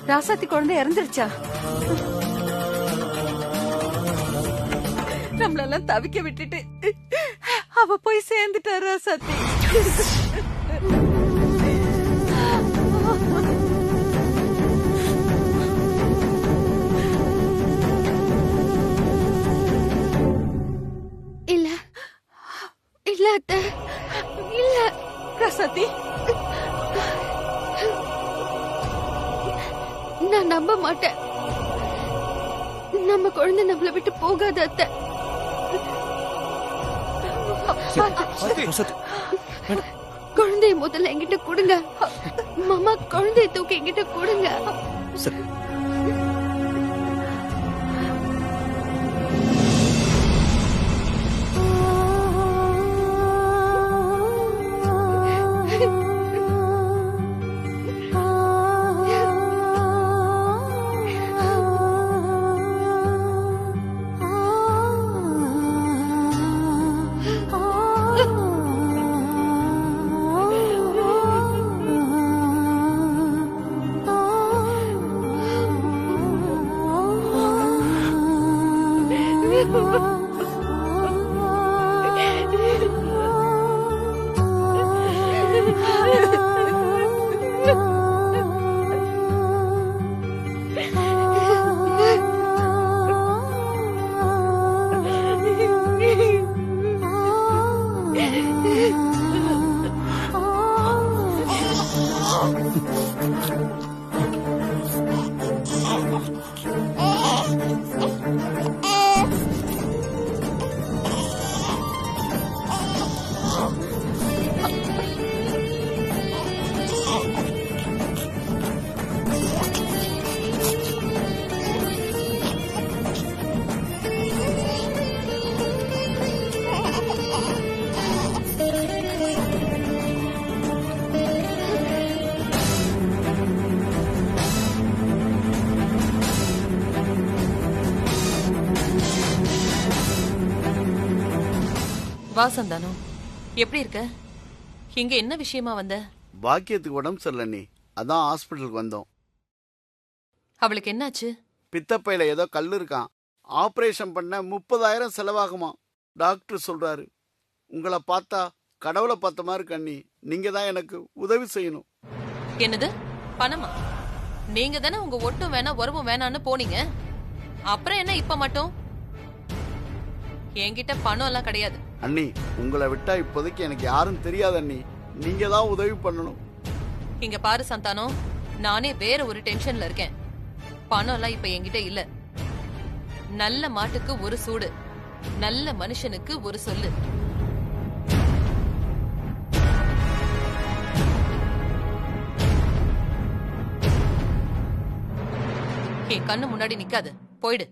ராசாத்தி குழந்தை இறந்துருச்சா? நம்மளெல்லாம் தவிக்க விட்டுட்டு அவ போய் சேர்ந்துட்டா ராசாத்தி. இல்ல இல்ல அத்தை, இல்ல ராசாத்தி. நான் நம்ப மாட்டேன். நம்ம குழந்தை நம்மள விட்டு போகாத அத்தை. குழந்தைய முதல்ல என்கிட்ட கொடுங்க மாமா. குழந்தைய தூக்கி என்கிட்ட கொடுங்க. வா சந்தானம், எப்படி இருக்க? இங்க என்ன விஷயமா வந்த? பாக்கியத்துக்கு உடம்பு சரியில்லை நீ, அதான் ஹாஸ்பிட்டலுக்கு வந்தோம். அவளுக்கு என்னாச்சு? பித்தப்பையில ஏதோ கல் இருக்கான், ஆபரேஷன் பண்ண 30,000 செலவாகுமா டாக்டர் சொல்றாரு. உங்களை பார்த்தா கடவுளை பார்த்த மாதிரி கண்ணி, நீங்க தான் எனக்கு உதவி செய்யணும். என்னது பணமா? நீங்க தானே உங்க ஒட்டும் வேணா உறவும் வேணான்னு போனீங்க, அப்புறம் என்ன இப்ப மட்டும்? என்கிட்ட பணம் எல்லாம் கிடையாது அண்ணி. உங்களை விட்டா இப்போதைக்கு எனக்கு யாரும் தெரியாது அண்ணி, நீங்க தான் உதவி பண்ணணும். இங்க பாரு சந்தானம், நானே வேற ஒரு டென்ஷன்ல இருக்கேன். பணம் எல்லாம் இப்ப என்கிட்ட இல்ல. நல்ல மாட்டுக்கு ஒரு சூடு, நல்ல மனுஷனுக்கு ஒரு சொல்லு. என் கண்ணு முன்னாடி நிக்காது, போயிடு.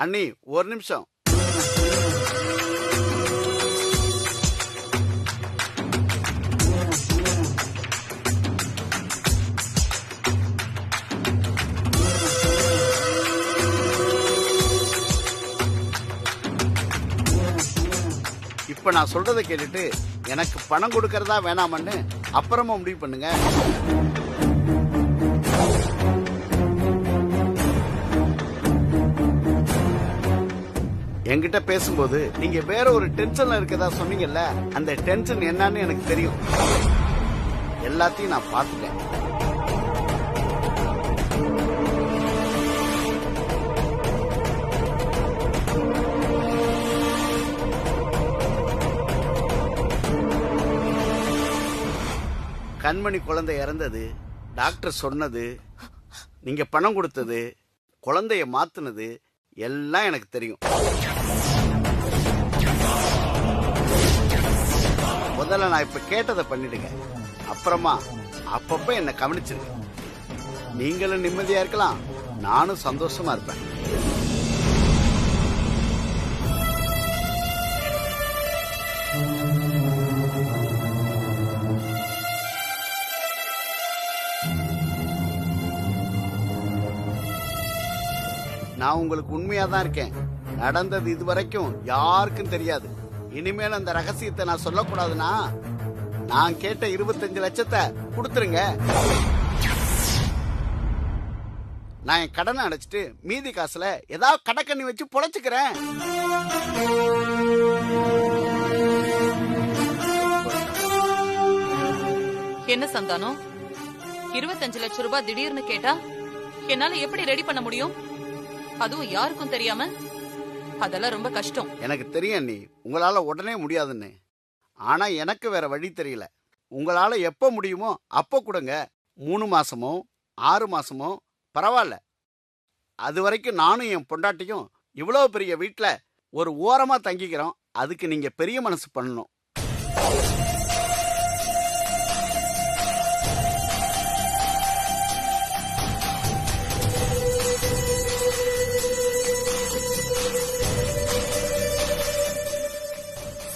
அண்ணி ஒரு நிமிஷம். இப்ப நான் சொல்றதை கேட்டுட்டு எனக்கு பணம் கொடுக்கறதா வேணாமன்னு அப்புறமா முடிவு பண்ணுங்க. என்கிட்ட பேசும்போது நீங்க வேற ஒரு டென்ஷன்ல இருக்கதா சொன்னீங்கல்ல, அந்த டென்ஷன் என்னன்னு எனக்கு தெரியும். எல்லாத்தையும் நான் பார்த்துட்டேன். கண்மணி குழந்தை இறந்தது, டாக்டர் சொன்னது, நீங்க பணம் கொடுத்தது, குழந்தைய மாத்துனது எல்லாம் எனக்கு தெரியும். முதல்ல நான் இப்ப கேட்டதை பண்ணிடுங்க. அப்புறமா அப்பப்ப என்ன கவனிச்சிருங்க. நீங்களும் நிம்மதியா இருக்கலாம், நானும் சந்தோஷமா இருப்பேன். நான் உங்களுக்கு உண்மையா தான் இருக்கேன். நடந்தது இதுவரைக்கும் யாருக்கும் தெரியாது. இனிமேல் அந்த ரகசியத்தை நான் சொல்லக்கூடாதுன்னா நான் கேட்ட 25 லட்சத்தை கொடுத்துருங்க. நான் என் கடனை அடைச்சிட்டு மீதி காசுல ஏதாவது கடக்கண்ணி வச்சு பொழைச்சுக்கிறேன். என்ன சந்தானம், 25 லட்சம் ரூபாய் திடீர்னு கேட்டா என்னால எப்படி ரெடி பண்ண முடியும்? அதுவும் யாருக்கும் தெரியாம? அதெல்லாம் ரொம்ப கஷ்டம். எனக்கு தெரியும் அண்ணி, உங்களால உடனே முடியாதுன்னு. ஆனா எனக்கு வேற வழி தெரியல. உங்களால எப்ப முடியுமோ அப்ப கொடுங்க. 3 மாசமோ 6 மாசமோ பரவாயில்ல. அது வரைக்கும் நானும் என் பொண்டாட்டியும் இவ்வளவு பெரிய வீட்டுல ஒரு ஓரமா தங்கிக்கிறோம். அதுக்கு நீங்க பெரிய மனசு பண்ணணும்.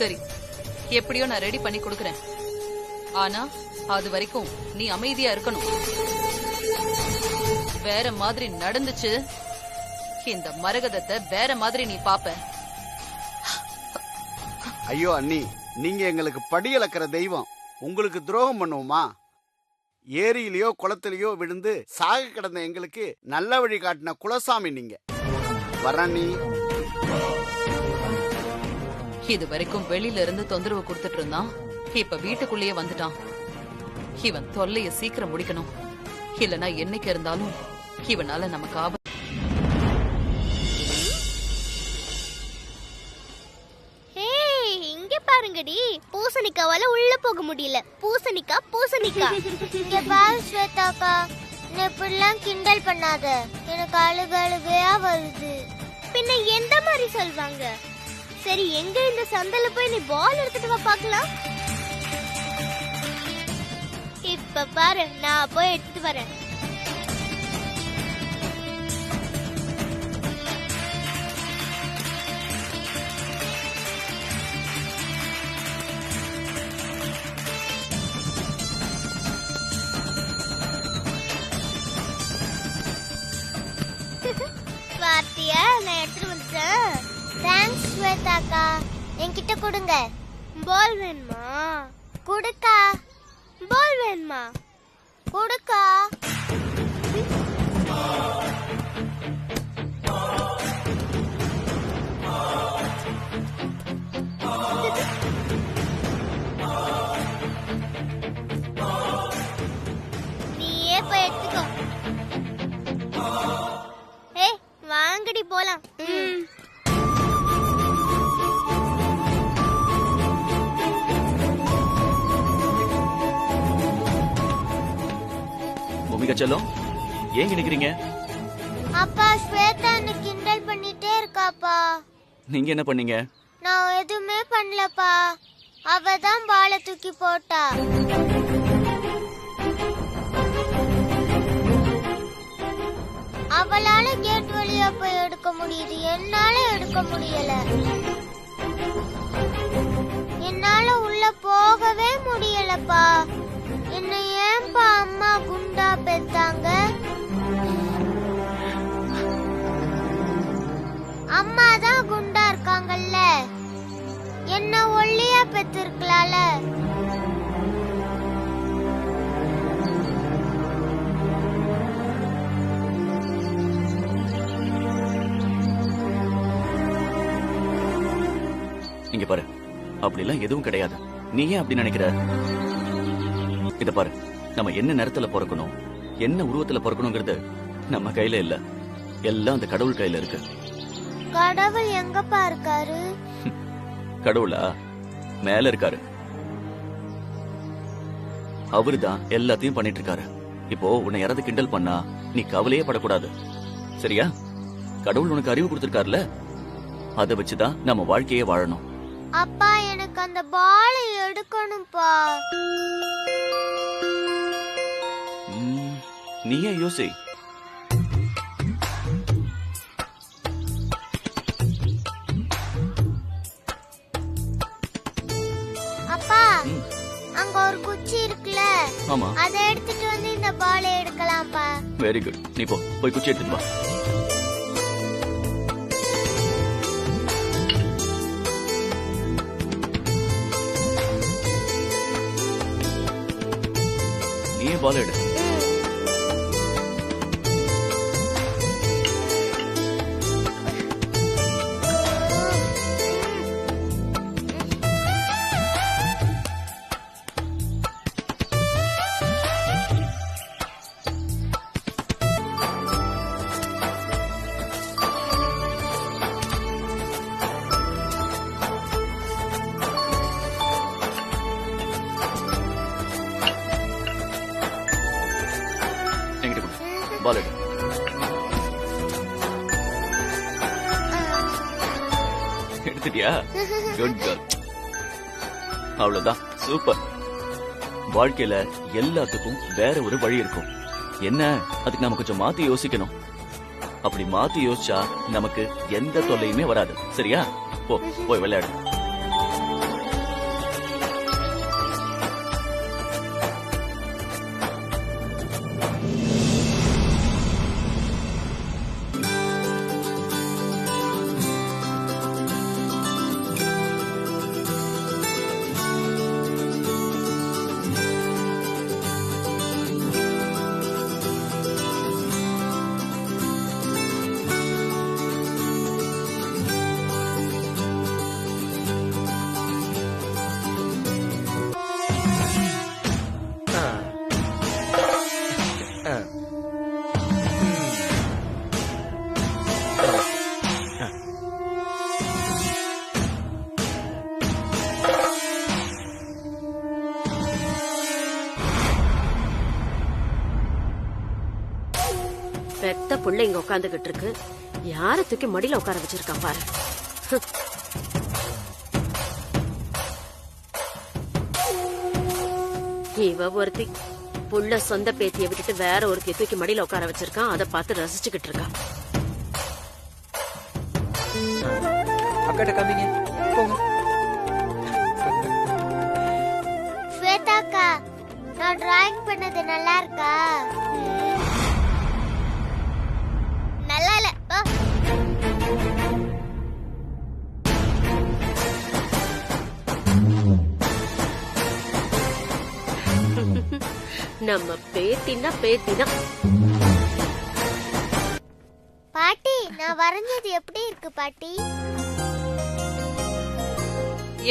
சரி, எப்படியோ நான் ரெடி பண்ணி கொடுக்கறேன். ஆனா அது வரைக்கும் நீ அமைதியா இருக்கணும். வேற மாதிரி நடந்துச்சு, இந்த மரகதத்தை வேற மாதிரி நீ பாப்ப. ஐயோ அண்ணி, நீங்க எங்களுக்கு படி அளக்கிற தெய்வம். உங்களுக்கு துரோகம் பண்ணுவோமா? ஏரியிலயோ குளத்திலயோ விழுந்து சாக கிடந்த எங்களுக்கு நல்ல வழி காட்டின குலசாமி நீங்க. வரணி, இது வரைக்கும் வெளியில இருந்து தொந்தரவு கொடுத்துட்டு இருந்தான், இப்ப வீட்டுக்குள்ளேயே வந்துட்டான். இவன் தொல்லைய சீக்கிரம் முடிக்கணும், இல்லனா என்னைக்கு இருந்தாலும் இவனால நமக்கு ஆபத்து. இங்க பாருங்கடி, பூசணிக்காவால உள்ள போக முடியல. பூசணிக்கா பூசணிக்கா. இங்க பாரு ஸ்வேதாக்கா, என்ன இப்படிலாம் கிண்டல் பண்ணாத. எனக்கு அழுகையா வருது. பின்ன எந்த மாதிரி சொல்வாங்க? சரி, எங்க இந்த சந்தையில போய் நீ பால் எடுத்துட்டு வா பார்க்கலாம். இப்ப பாரு, நான் போய் எடுத்துட்டு வரேன். பாத்தியா, நான் எடுத்துட்டு வந்துட்டேன். தேங்க்ஸ் ஸ்வேதாக்கா. என்கிட்ட கொடுங்க. பால் வேணுமா? கொடுக்கா. பால் வேணுமா? கொடுக்கா. நீயே போய் எடுத்துக்கோ. ஏய், வாங்கடி போலாம். பூமிகா செல்லம், ஏங்க நிக்கிறீங்க? அப்பா, ஸ்வேதா என்ன கிண்டல் பண்ணிட்டே இருக்காப்பா. நீங்க என்ன பண்ணீங்க? நான் எதுவுமே பண்ணலப்பா. அவ தான் பாலை தூக்கி போட்டா. அவளால கேட் வழியா போய் எடுக்க முடியுது, என்னால எடுக்க முடியல. என்னால உள்ள போகவே முடியலப்பா. என்ன ஏன்பா அம்மா குண்டா பெத்தாங்க? அம்மா தான் குண்டா இருக்காங்கல்ல, என்ன ஒல்லியா பெத்திருக்கலால. இங்க பாரு, அப்படிலாம் எதுவும் கிடையாது. நீ ஏன் அப்படி நினைக்கிற? இத பாரு, நம்ம என்ன நேரத்துல பிறக்கணும், என்ன உருவத்துல பிறக்கணுங்கிறது நம்ம கையில இல்ல, எல்லாம் அந்த கடவுள் கையில இருக்கு. கடவுள் எங்கப்பா இருக்காரு? கடவுளா? மேல இருக்காரு. அவருதான் எல்லாத்தையும் பண்ணிட்டு இருக்காரு. இப்போ உன்னை யாராவது கிண்டல் பண்ணா நீ கவலையே படக்கூடாது, சரியா? கடவுள் உனக்கு அறிவு கொடுத்திருக்காருல, அதை வச்சுதான் நம்ம வாழ்க்கையே வாழணும். அப்பா எனக்கு அந்த பாலை எடுக்கணும்பா. நீயே யோசி. அப்பா அங்க ஒரு குச்சி இருக்குல்ல, ஆமா, அதை எடுத்துட்டு வந்து இந்த பாலை எடுக்கலாம்ப்பா. Very good. நீ போய் குச்சி எடுத்துட்டு வா. நீயே பால் எடு. பால் எடு. எடுத்துட்டியா? Good girl. அவ்வளவுதான், சூப்பர். வாழ்க்கையில எல்லாத்துக்கும் வேற ஒரு வழி இருக்கும். என்ன, அதுக்கு நாம கொஞ்சம் மாத்தி யோசிக்கணும். அப்படி மாத்தி யோசிச்சா நமக்கு எந்த தொல்லையுமே வராது, சரியா? போய் விளையாடு. பெத்த புள்ள இங்க உட்காந்துகிட்டு இருக்கு, யார தூக்கி மடியில உட்கார வச்சிருக்கான் பாரு. இவ ஒருத்தி புள்ள சொந்த பேத்திய விட்டுட்டு வேற ஒருத்திய தூக்கி மடியில உட்கார வச்சிருக்கான், அதை பார்த்து ரசிச்சுக்கிட்டு இருக்கா. அக்காட்ட காமிங்க, போங்க. ஸ்வேதாக்கா, நான் டிராயிங் பண்ணது நல்லா இருக்கா? நல்லா இல்ல. நம்ம பேத்தினா பேத்திதான். பாட்டி, நான் வரைஞ்சது எப்படி இருக்கு பாட்டி?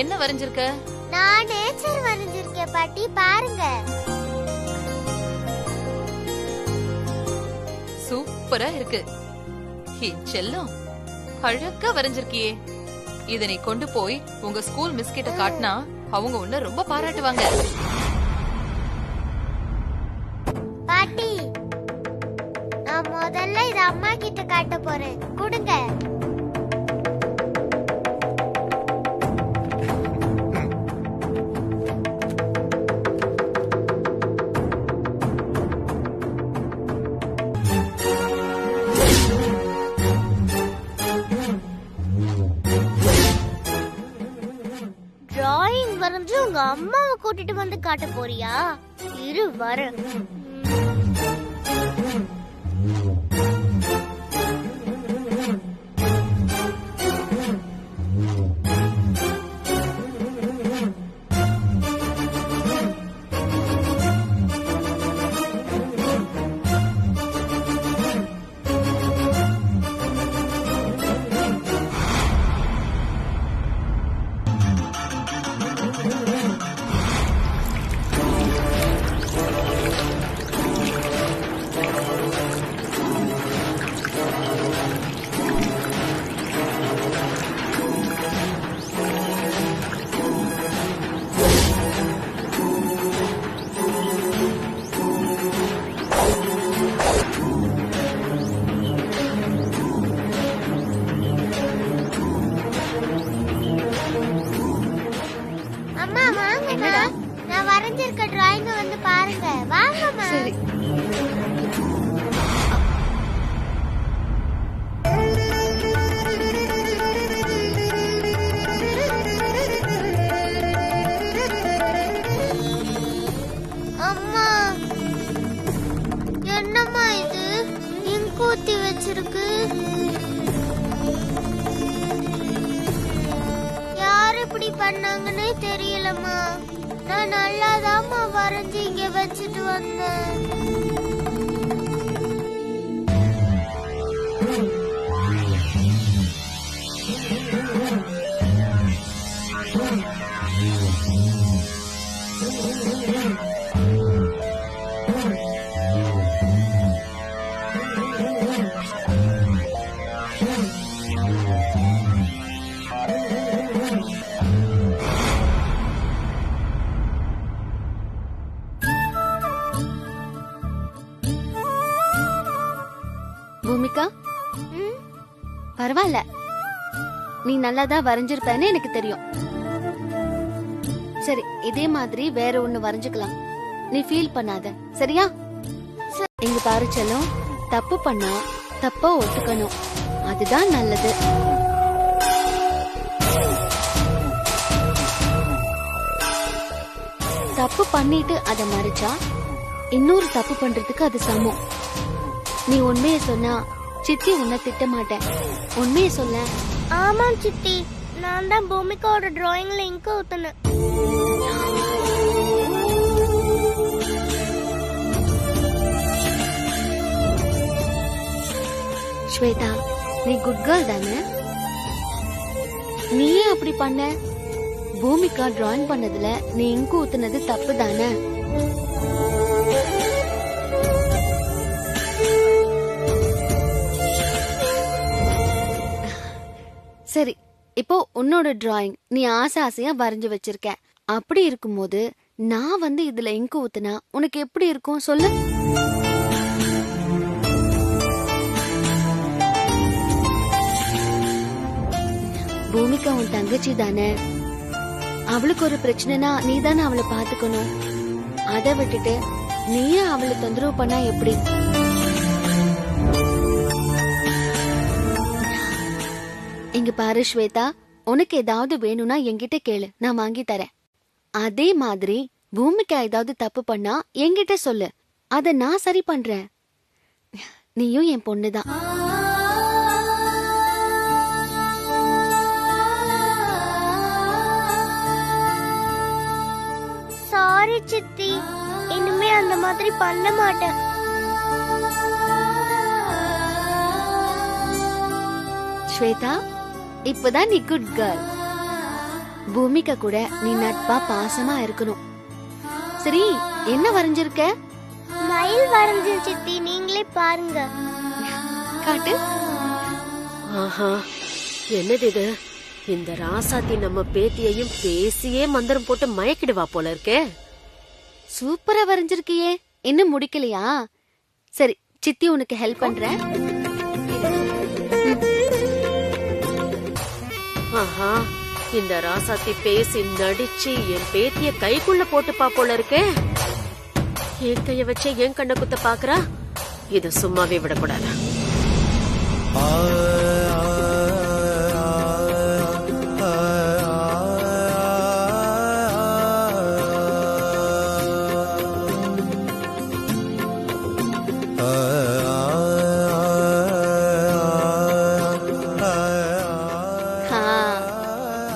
என்ன வரைஞ்சிருக்க? நான் நேச்சர் வரைஞ்சிருக்கேன் பாட்டி, பாருங்க. சூப்பரா இருக்கு. செல்லம், அழகா வரைஞ்சிருக்கியே. இத நீ கொண்டு போய் உங்க ஸ்கூல் மிஸ் கிட்ட காட்டினா அவங்க உன்னை ரொம்ப பாராட்டுவாங்க. பாட்டி, நான் முதல்ல இத அம்மா கிட்ட காட்ட போறேன், கொடுங்க. டிராயிங் வரைஞ்சு உங்க அம்மாவை கூட்டிட்டு வந்து காட்ட போறியா? இரு வர. இங்க் ஊத்தி வச்சிருக்கு. யார் இப்படி பண்ணாங்கன்னே தெரியலம்மா. நான் நல்லாதாம்மா வரைஞ்சி இங்க வச்சுட்டு வந்தேன். பூமிகா, பரவாயில்ல, நீ நல்லாதான் வரைஞ்சிருப்பேன்னு எனக்கு தெரியும். சரி, இதே மாதிரி வேற ஒண்ணு வரைஞ்சுக்கலாம். நீ ஃபீல் பண்ணாத, சரியா? இங்க பாரு செல்லம், தப்பு பண்ணா தப்பா ஒத்துக்கணும், அதுதான் நல்லது. தப்பு பண்ணிட்டு அதை மறைச்சா இன்னொரு தப்பு பண்றதுக்கு அது சமம். நீ உண்மையை சொன்னா சித்தி உன்னை திட்ட மாட்டேன். உண்மையை சொல்ல. ஆமா சித்தி, நான் தான் பூமிகாவோட டிராயிங்ல இங்க் ஊத்துனேன். ஸ்வேதா, நீ குட் கேர்ள் தானே? நீயே அப்படி பண்ண. பூமிகா டிராயிங் பண்ணதுல நீ இங்க் ஊத்துனது தப்பு தானே? சரி, இப்போ உன்னோட டிராயிங் நீ ஆசையா வரைஞ்சு வச்சிருக்க. அப்படி இருக்கும்போது நான் வந்து இதுல இங்க் ஊத்துனா உனக்கு எப்படி இருக்கும் சொல்லு? பூமிகா உன் தங்கச்சி தானே, அவளுக்கு ஒரு பிரச்சனைனா நீ தானே அவளை பாத்துக்கணும். அதை விட்டுட்டு நீயே அவளை தொந்தரவு பண்ணா எப்படி? இங்க பாரு ஸ்வேதா, உனக்கு ஏதாவது வேணும்னா என்கிட்ட கேளு, நான் வாங்கி தரேன். அதே மாதிரி பூமிகா ஏதாவது தப்பு பண்ணா என்கிட்ட சொல்லு, அத நான் சரி பண்றேன். நீயும் என் பொண்ணுதான். சாரி சித்தி, இனிமே அந்த மாதிரி பண்ண மாட்டேன். ஸ்வேதா, இப்பதான் நீ குட் கேர்ள். பூமிகா கூட நீ நட்பா பாசமா இருக்கணும். சரி, என்ன வரைஞ்சிருக்க? மயில் வரைஞ்சேன் சித்தி, நீங்களே பாருங்க. காட்டு. ஆஹா, என்னது இது? இந்த ராசாத்தி நம்ம பேத்தியையும் பேசியே மந்திரம் போட்டு மயக்கிடுவா போல இருக்கே. சூப்பரா வரைஞ்சிருக்கியே, இன்னும் முடிக்கலையா? சரி, சித்தி உனக்கு ஹெல்ப் பண்றேன். ஆஹா, இந்த ராசாத்தி பேசி நடிச்சு என் பேத்திய கைக்குள்ள போட்டுப்பா போல இருக்கே. என் கைய வச்சு என் கண்ண குத்த பாக்குறா. இத சும்மாவே விடக்கூடாது.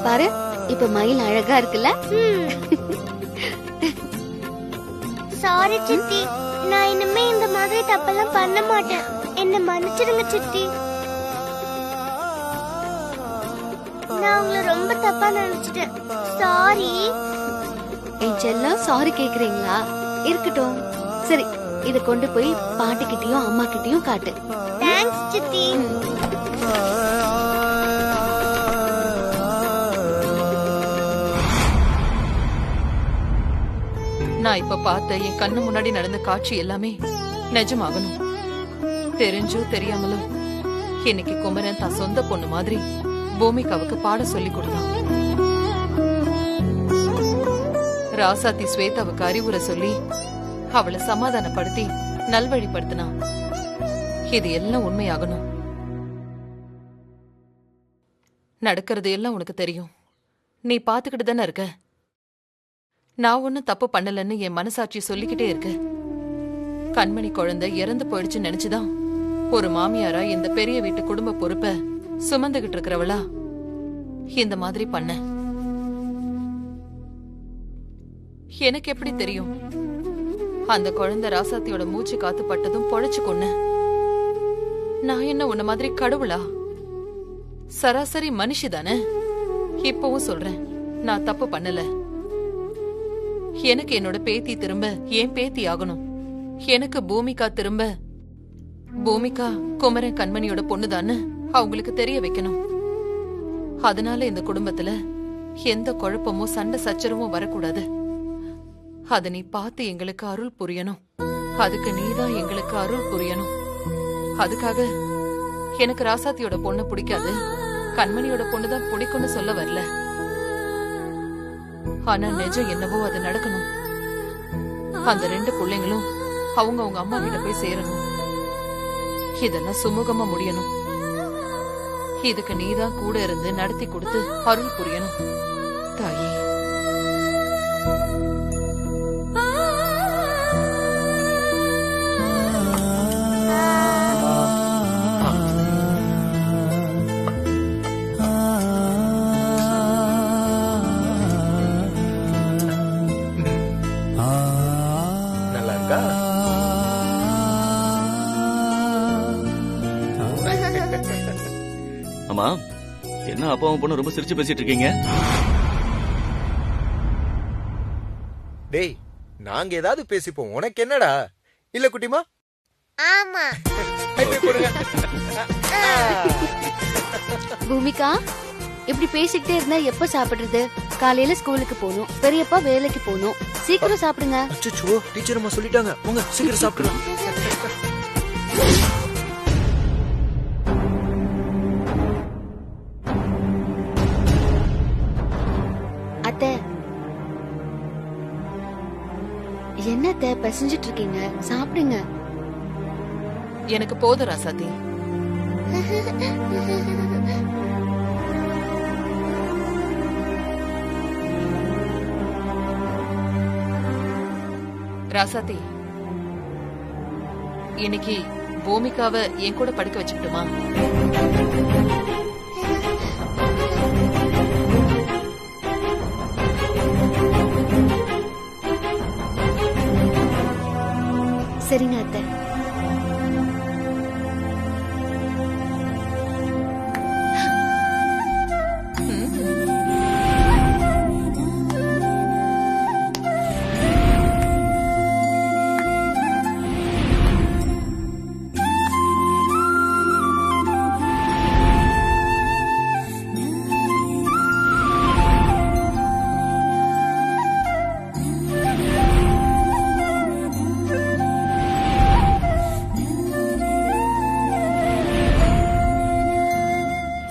பாரு, இப்ப மயில் அழகா இருக்குல்ல? சாரி சித்தி, நான் இனிமே இந்த மாதிரி தப்பெல்லாம் பண்ண மாட்டேன். என்ன மன்னிச்சிடுங்க சித்தி. நான் உங்களை ரொம்ப தப்பா நினைச்சிட்டேன். சாரி. என் செல்லம், சாரி கேக்குறீங்களா? இருக்கட்டும். சரி, இத கொண்டு போய் பாட்டிக்கிட்டயும் அம்மா கிட்டயும் காட்டு. தேங்க்ஸ் சித்தி. நான் இப்ப பார்த்த என் கண்ணு முன்னாடி நடந்த காட்சி எல்லாமே நிஜமாகணும். தெரிஞ்சோ தெரியாமலோ இன்னைக்கு குமரன் தான் சொந்த பொண்ணு மாதிரி பூமிகாவுக்கு பாடம் சொல்லி கொடுத்தான். ராசாத்தி ஸ்வேதாவுக்கு அறிவுரை சொல்லி அவளை சமாதானப்படுத்தி நல்வழிப்படுத்தினா. இது எல்லாம் உண்மையாகணும். நடக்கிறது எல்லாம் உனக்கு தெரியும். நீ பாத்துக்கிட்டு தானே இருக்க. நான் ஒன்னும் தப்பு பண்ணலன்னு என் மனசாட்சி சொல்லிக்கிட்டே இருக்கு. கண்மணி குழந்தை இறந்து போயிடுச்சுன்னு நினைச்சுதான் ஒரு மாமியாரா இந்த பெரிய வீட்டு குடும்ப பொறுப்பை சுமந்துகிட்டு இருக்கிறவளா இந்த மாதிரி பண்ண எனக்கு எப்படி தெரியும்? அந்த குழந்தை ராசாத்தியோட மூச்சு காத்து பட்டதும் பொழைச்சு கொன்ன. நான் என்ன உன்ன மாதிரி கடவுளா? சராசரி மனுஷி தானே. இப்பவும் சொல்றேன், நான் தப்பு பண்ணல. எனக்கு என்னோட பேத்தி திரும்ப ஏன் பேத்தி ஆகணும். எனக்கு பூமிகா திரும்ப பூமிகா குமரன் கண்மணியோட பொண்ணுதான்னு அவங்களுக்கு தெரிய வைக்கணும். அதனால இந்த குடும்பத்துல எந்த குழப்பமும் சண்டை சச்சரவும் வரக்கூடாது. அத நீ பார்த்து எங்களுக்கு அருள் புரியணும். அதுக்கு நீதான் எங்களுக்கு அருள் புரியணும். அதுக்காக எனக்கு ராசாத்தியோட பொண்ணு பிடிக்காது, கண்மணியோட பொண்ணுதான் பிடிக்கும்னு சொல்ல வரல. ஆனா நிஜம் என்னவோ அது நடக்கணும். அந்த 2 பிள்ளைங்களும் அவங்க அம்மா கிட்ட போய் சேரணும். இதெல்லாம் சுமூகமா முடியணும். இதுக்கு நீதான் கூட இருந்து நடத்தி கொடுத்து அருள் புரியணும் தாயே. நல்லா இருக்கா? அம்மா, என்ன அப்பாவும் பொண்ணு ரொம்ப சிரிச்சு பேசிட்டு இருக்கீங்க? டேய், நாங்க ஏதாவது பேசிப்போம், உனக்கு என்னடா? இல்ல குட்டிமா? ஆமா. பூமிகா, இப்படி பேசிக்கிட்டே இருந்தா எப்ப சாப்பிடுறது? காலையில ஸ்கூலுக்கு போகணும், பெரியப்பா வேலைக்கு போகணும். சீக்கிரம் சாப்பிடுங்க. அச்சச்சோ, டீச்சர் அம்மா சொல்லிட்டாங்க. போங்க சீக்கிரம் சாப்பிடுங்க. அத்தை, என்னத்த பசிஞ்சிட்டு இருக்கீங்க? சாப்பிடுங்க. எனக்கு போதும் ராசாத்தி. ராசாத்தி, இன்னைக்கு பூமிகாவை என் கூட படிக்க வச்சுக்கிட்டுமா? சரிங்க அத்தை.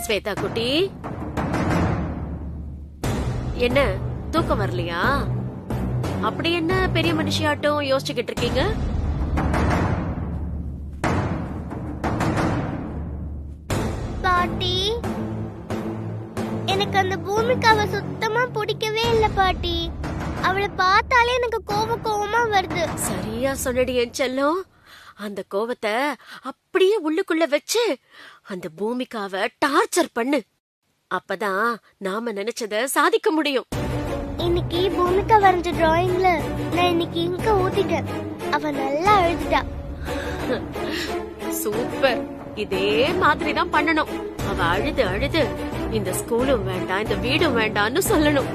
ஸ்வேதா குட்டி, என்ன தூக்கம் வரலையா? அப்படி என்ன பெரிய மனுஷியாட்டம் யோசிச்சுக்கிட்டு இருக்கீங்க? பாட்டி, எனக்கு அந்த பூமிகாவை சுத்தமா பிடிக்கவே இல்ல பாட்டி. அவளை பார்த்தாலே எனக்கு கோவமா வருது. சரியா சொன்னடி என் செல்லம். அந்த கோவத்தை அப்படியே உள்ளுக்குள்ள வச்சு அந்த பூமிகாவை டார்ச்சர் பண்ணு. அப்பதான் நாம நினைச்சத சாதிக்க முடியும். இன்னைக்கு பூமிகா வரைஞ்ச டிராயிங்ல நான் இன்னைக்கு இங்க ஊத்திட்டேன். அவ நல்லா எழுதிட்டா. சூப்பர். இதே மாதிரிதான் பண்ணணும். அவ அழுது அழுது இந்த ஸ்கூலும் வேண்டாம், இந்த வீடும் வேண்டாம்னு சொல்லணும்.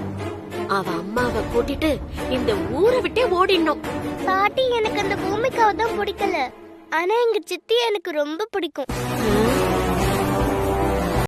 அவ அம்மாவை கூட்டிட்டு இந்த ஊரை விட்டே ஓடிடணும். பாட்டி, எனக்கு அந்த பூமிகாவை தான் பிடிக்கல, ஆனா எங்க சித்தி எனக்கு ரொம்ப பிடிக்கும்.